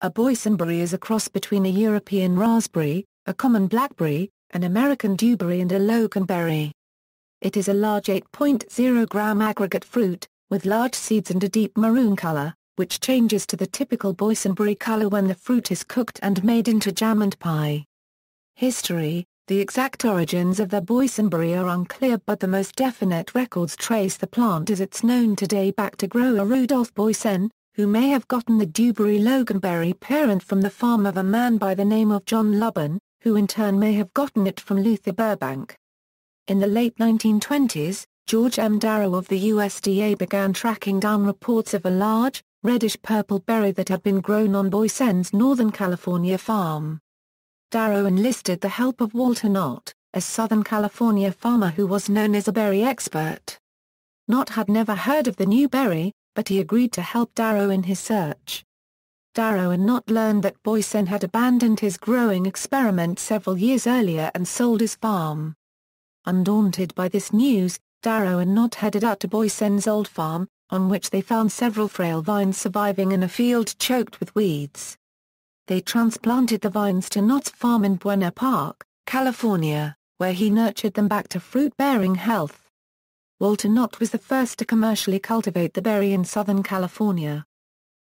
A boysenberry is a cross between a European raspberry, a common blackberry, an American dewberry and a Loganberry. It is a large 8.0-gram aggregate fruit, with large seeds and a deep maroon color, which changes to the typical boysenberry color when the fruit is cooked and made into jam and pie. History. The exact origins of the boysenberry are unclear, but the most definite records trace the plant as it's known today back to grower Rudolf Boysen, who may have gotten the dewberry Loganberry parent from the farm of a man by the name of John Lubbock, who in turn may have gotten it from Luther Burbank. In the late 1920s, George M. Darrow of the USDA began tracking down reports of a large, reddish-purple berry that had been grown on Boysen's Northern California farm. Darrow enlisted the help of Walter Knott, a Southern California farmer who was known as a berry expert. Knott had never heard of the new berry, but he agreed to help Darrow in his search. Darrow and Knott learned that Boysen had abandoned his growing experiment several years earlier and sold his farm. Undaunted by this news, Darrow and Knott headed out to Boysen's old farm, on which they found several frail vines surviving in a field choked with weeds. They transplanted the vines to Knott's farm in Buena Park, California, where he nurtured them back to fruit-bearing health. Walter Knott was the first to commercially cultivate the berry in Southern California.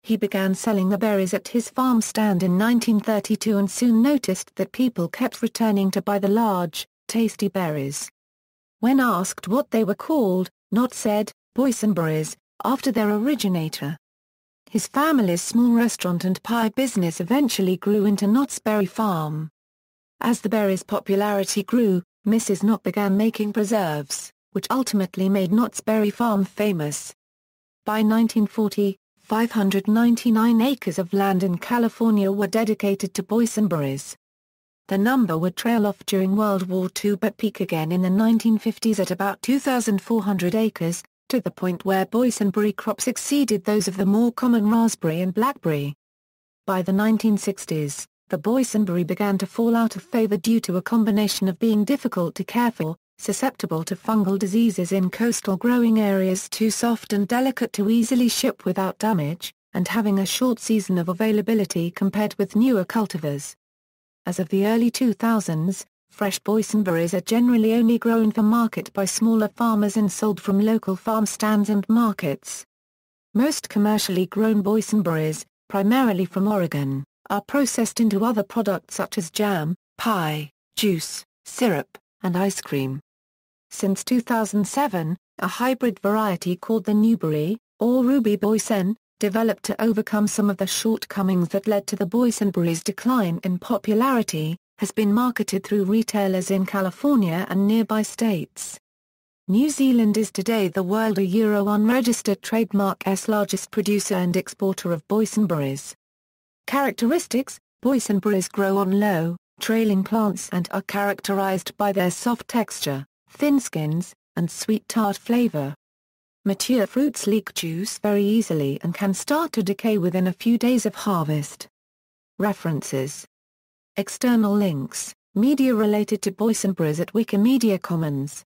He began selling the berries at his farm stand in 1932 and soon noticed that people kept returning to buy the large, tasty berries. When asked what they were called, Knott said, "Boysenberries," after their originator. His family's small restaurant and pie business eventually grew into Knott's Berry Farm. As the berry's popularity grew, Mrs. Knott began making preserves, which ultimately made Knott's Berry Farm famous. By 1940, 599 acres of land in California were dedicated to boysenberries. The number would trail off during World War II but peak again in the 1950s at about 2,400 acres, to the point where boysenberry crops exceeded those of the more common raspberry and blackberry. By the 1960s, the boysenberry began to fall out of favor due to a combination of being difficult to care for, susceptible to fungal diseases in coastal growing areas, too soft and delicate to easily ship without damage, and having a short season of availability compared with newer cultivars. As of the early 2000s, fresh boysenberries are generally only grown for market by smaller farmers and sold from local farm stands and markets. Most commercially grown boysenberries, primarily from Oregon, are processed into other products such as jam, pie, juice, syrup, and ice cream. Since 2007, a hybrid variety called the Newberry, or Ruby Boysen, developed to overcome some of the shortcomings that led to the boysenberry's decline in popularity, has been marketed through retailers in California and nearby states. New Zealand is today the world unregistered trademark's largest producer and exporter of boysenberries. Characteristics: boysenberries grow on low, trailing plants and are characterized by their soft texture, thin skins, and sweet tart flavor. Mature fruits leak juice very easily and can start to decay within a few days of harvest. References. External links: media related to boysenberries at Wikimedia Commons.